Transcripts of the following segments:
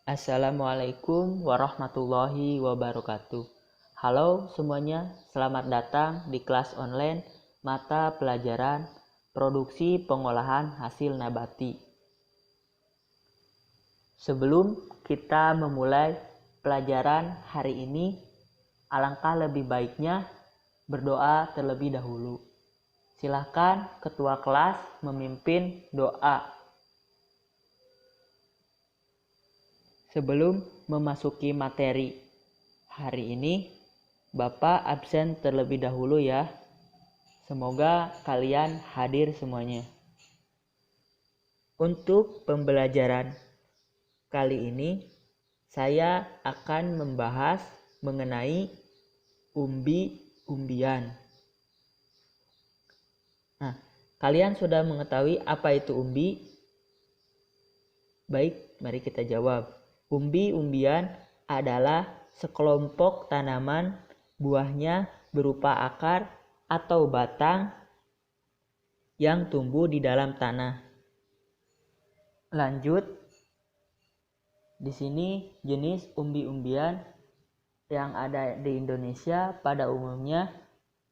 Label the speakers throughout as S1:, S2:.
S1: Assalamualaikum warahmatullahi wabarakatuh. Halo semuanya, selamat datang di kelas online mata pelajaran produksi pengolahan hasil nabati. Sebelum kita memulai pelajaran hari ini, alangkah lebih baiknya berdoa terlebih dahulu. Silakan ketua kelas memimpin doa. Sebelum memasuki materi hari ini, Bapak absen terlebih dahulu ya. Semoga kalian hadir semuanya. Untuk pembelajaran kali ini, saya akan membahas mengenai umbi-umbian. Nah, kalian sudah mengetahui apa itu umbi? Baik, mari kita jawab. Umbi-umbian adalah sekelompok tanaman buahnya berupa akar atau batang yang tumbuh di dalam tanah. Lanjut, di sini jenis umbi-umbian yang ada di Indonesia pada umumnya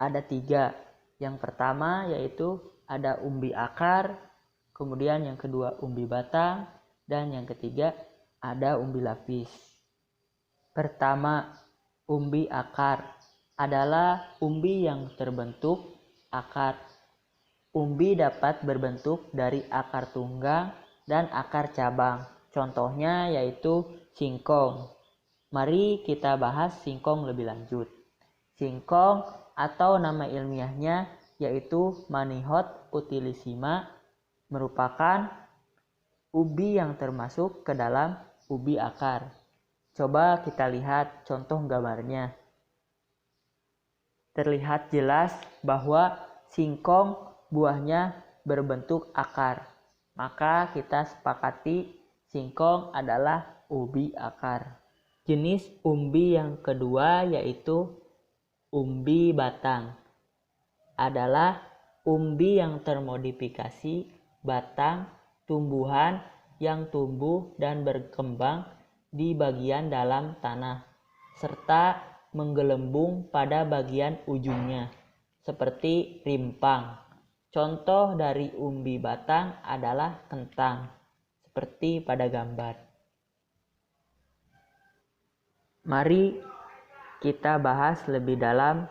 S1: ada 3. Yang pertama yaitu ada umbi akar, kemudian yang kedua umbi batang, dan yang ketiga ada umbi lapis. Pertama, umbi akar adalah umbi yang terbentuk akar. Umbi dapat berbentuk dari akar tunggang dan akar cabang. Contohnya yaitu singkong. Mari kita bahas singkong lebih lanjut. Singkong atau nama ilmiahnya yaitu Manihot utilissima merupakan ubi yang termasuk ke dalam ubi akar. Coba kita lihat contoh gambarnya. Terlihat jelas bahwa singkong buahnya berbentuk akar. Maka kita sepakati singkong adalah ubi akar. Jenis umbi yang kedua yaitu umbi batang. Adalah umbi yang termodifikasi batang tumbuhan yang tumbuh dan berkembang di bagian dalam tanah, serta menggelembung pada bagian ujungnya, seperti rimpang. Contoh dari umbi batang adalah kentang, seperti pada gambar. Mari kita bahas lebih dalam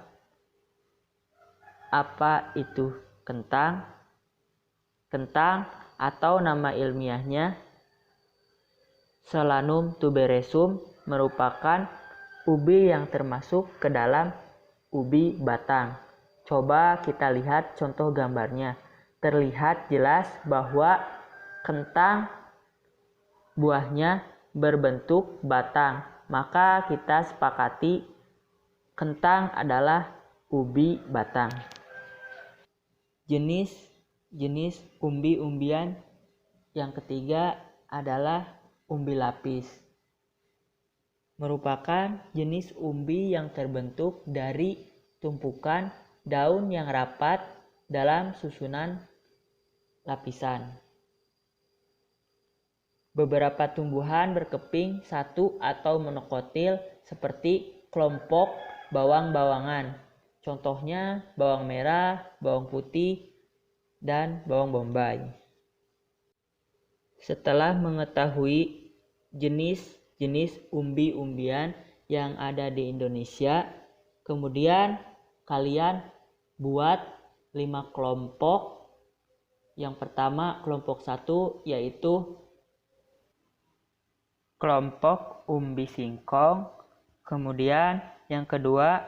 S1: apa itu kentang. Kentang atau nama ilmiahnya Solanum tuberosum merupakan ubi yang termasuk ke dalam ubi batang. Coba kita lihat contoh gambarnya. Terlihat jelas bahwa kentang buahnya berbentuk batang. Maka kita sepakati kentang adalah ubi batang. Jenis umbi-umbian yang ketiga adalah umbi lapis. Merupakan jenis umbi yang terbentuk dari tumpukan daun yang rapat dalam susunan lapisan. Beberapa tumbuhan berkeping satu atau monokotil seperti kelompok bawang-bawangan. Contohnya bawang merah, bawang putih, dan bawang bombay. Setelah mengetahui jenis-jenis umbi-umbian yang ada di Indonesia, kemudian kalian buat 5 kelompok. Yang pertama, kelompok 1 yaitu kelompok umbi singkong, kemudian yang kedua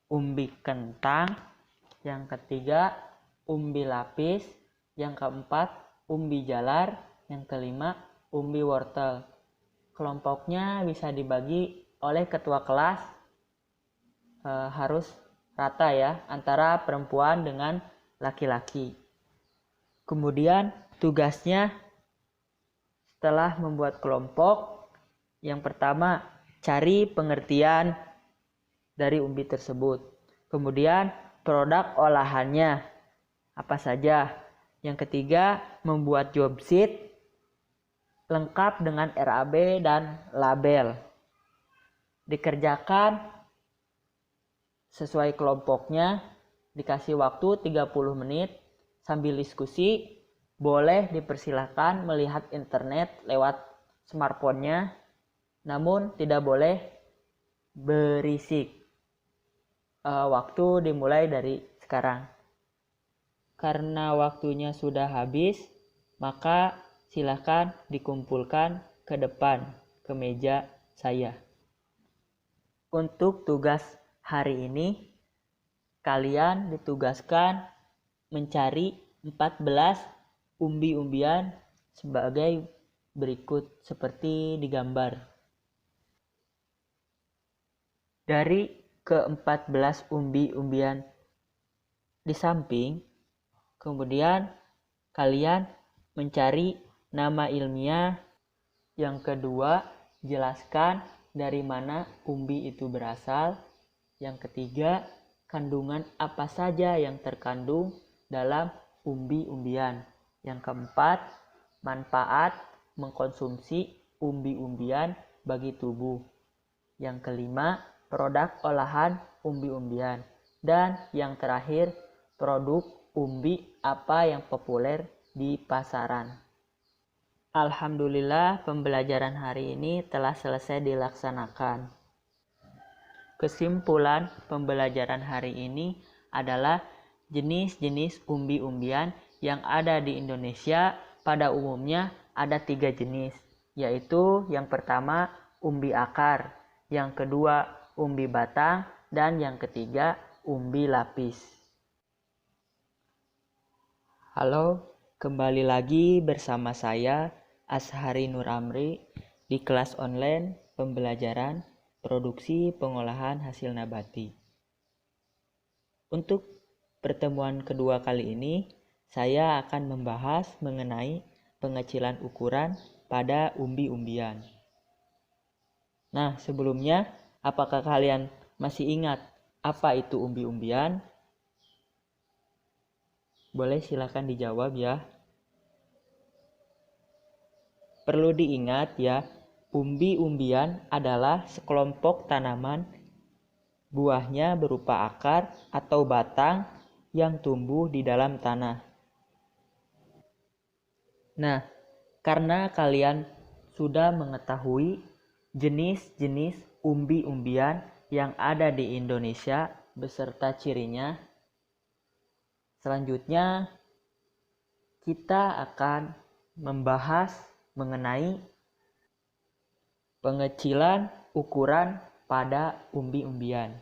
S1: umbi kentang, yang ketiga umbi lapis, yang keempat umbi jalar, yang kelima umbi wortel. Kelompoknya bisa dibagi oleh ketua kelas, harus rata ya, antara perempuan dengan laki-laki. Kemudian tugasnya setelah membuat kelompok, yang pertama cari pengertian dari umbi tersebut. Kemudian produk olahannya apa saja. Yang ketiga membuat job sheet lengkap dengan RAB dan label. Dikerjakan sesuai kelompoknya, dikasih waktu 30 menit sambil diskusi. Boleh dipersilakan melihat internet lewat smartphone-nya, namun tidak boleh berisik. Waktu dimulai dari sekarang. Karena waktunya sudah habis, maka silakan dikumpulkan ke depan, ke meja saya. Untuk tugas hari ini, kalian ditugaskan mencari 14 umbi-umbian sebagai berikut seperti digambar. Dari ke-14 umbi-umbian di samping, kemudian kalian mencari nama ilmiah. Yang kedua, jelaskan dari mana umbi itu berasal. Yang ketiga, kandungan apa saja yang terkandung dalam umbi-umbian. Yang keempat, manfaat mengkonsumsi umbi-umbian bagi tubuh. Yang kelima, produk olahan umbi-umbian. Dan yang terakhir, produk umbi apa yang populer di pasaran. Alhamdulillah, pembelajaran hari ini telah selesai dilaksanakan. Kesimpulan pembelajaran hari ini adalah jenis-jenis umbi-umbian yang ada di Indonesia pada umumnya ada 3 jenis, yaitu yang pertama umbi akar, yang kedua umbi batang, dan yang ketiga umbi lapis. Halo, kembali lagi bersama saya Ashari Nur Amri di kelas online pembelajaran produksi pengolahan hasil nabati. Untuk pertemuan kedua kali ini, saya akan membahas mengenai pengecilan ukuran pada umbi-umbian. Nah, sebelumnya, apakah kalian masih ingat apa itu umbi-umbian? Boleh silakan dijawab ya. Perlu diingat ya, umbi-umbian adalah sekelompok tanaman buahnya berupa akar atau batang yang tumbuh di dalam tanah. Nah, karena kalian sudah mengetahui jenis-jenis umbi-umbian yang ada di Indonesia beserta cirinya, selanjutnya kita akan membahas mengenai pengecilan ukuran pada umbi-umbian.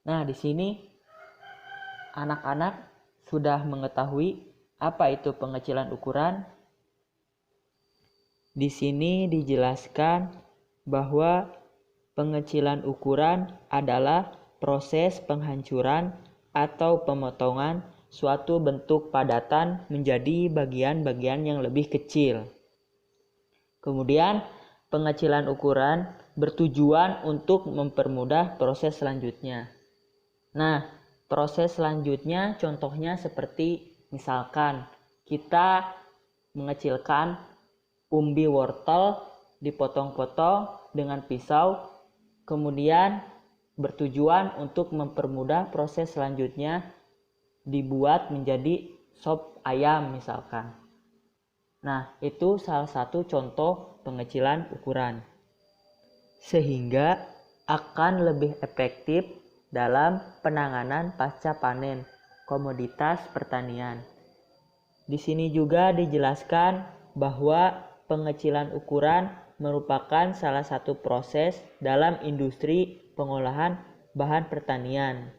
S1: Nah, di sini anak-anak sudah mengetahui apa itu pengecilan ukuran. Di sini dijelaskan bahwa pengecilan ukuran adalah proses penghancuran atau pemotongan suatu bentuk padatan menjadi bagian-bagian yang lebih kecil. Kemudian, pengecilan ukuran bertujuan untuk mempermudah proses selanjutnya. Nah, proses selanjutnya contohnya seperti misalkan kita mengecilkan umbi wortel, dipotong-potong dengan pisau, kemudian bertujuan untuk mempermudah proses selanjutnya dibuat menjadi sop ayam misalkan. Nah, itu salah satu contoh pengecilan ukuran. Sehingga akan lebih efektif dalam penanganan pasca panen komoditas pertanian. Di sini juga dijelaskan bahwa pengecilan ukuran merupakan salah satu proses dalam industri pengolahan bahan pertanian.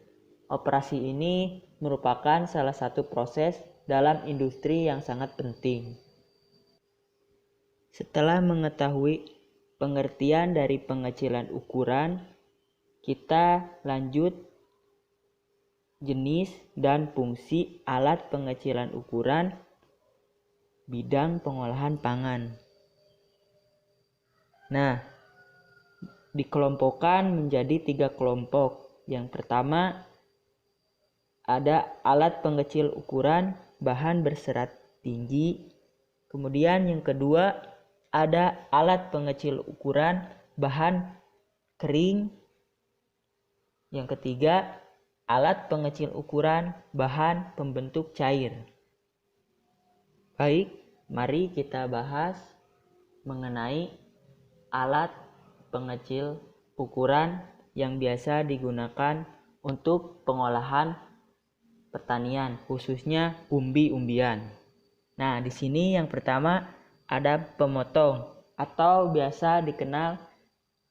S1: Operasi ini merupakan salah satu proses dalam industri yang sangat penting. Setelah mengetahui pengertian dari pengecilan ukuran, kita lanjut jenis dan fungsi alat pengecilan ukuran bidang pengolahan pangan. Nah, dikelompokkan menjadi 3 kelompok. Yang pertama ada alat pengecil ukuran bahan berserat tinggi. Kemudian yang kedua ada alat pengecil ukuran bahan kering. Yang ketiga, alat pengecil ukuran bahan pembentuk cair. Baik, mari kita bahas mengenai alat pengecil ukuran yang biasa digunakan untuk pengolahan pertanian, khususnya umbi-umbian. Nah, di sini yang pertama ada pemotong atau biasa dikenal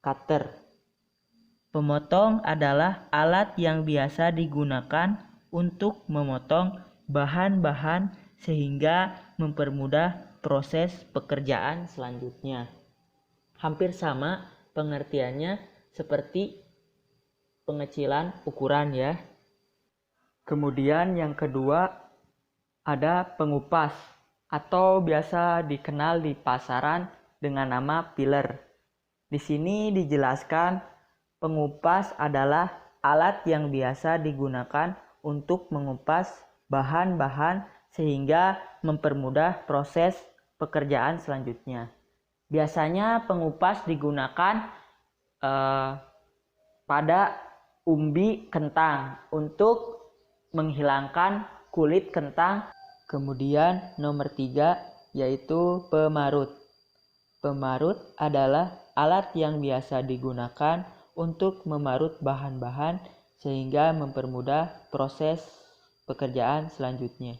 S1: cutter. Pemotong adalah alat yang biasa digunakan untuk memotong bahan-bahan sehingga mempermudah proses pekerjaan selanjutnya. Hampir sama pengertiannya seperti pengecilan ukuran ya. Kemudian yang kedua ada pengupas atau biasa dikenal di pasaran dengan nama peeler. Di sini dijelaskan pengupas adalah alat yang biasa digunakan untuk mengupas bahan-bahan sehingga mempermudah proses pekerjaan selanjutnya. Biasanya pengupas digunakan pada umbi kentang untuk menghilangkan kulit kentang. Kemudian nomor 3 yaitu pemarut. Pemarut adalah alat yang biasa digunakan untuk memarut bahan-bahan sehingga mempermudah proses pekerjaan selanjutnya.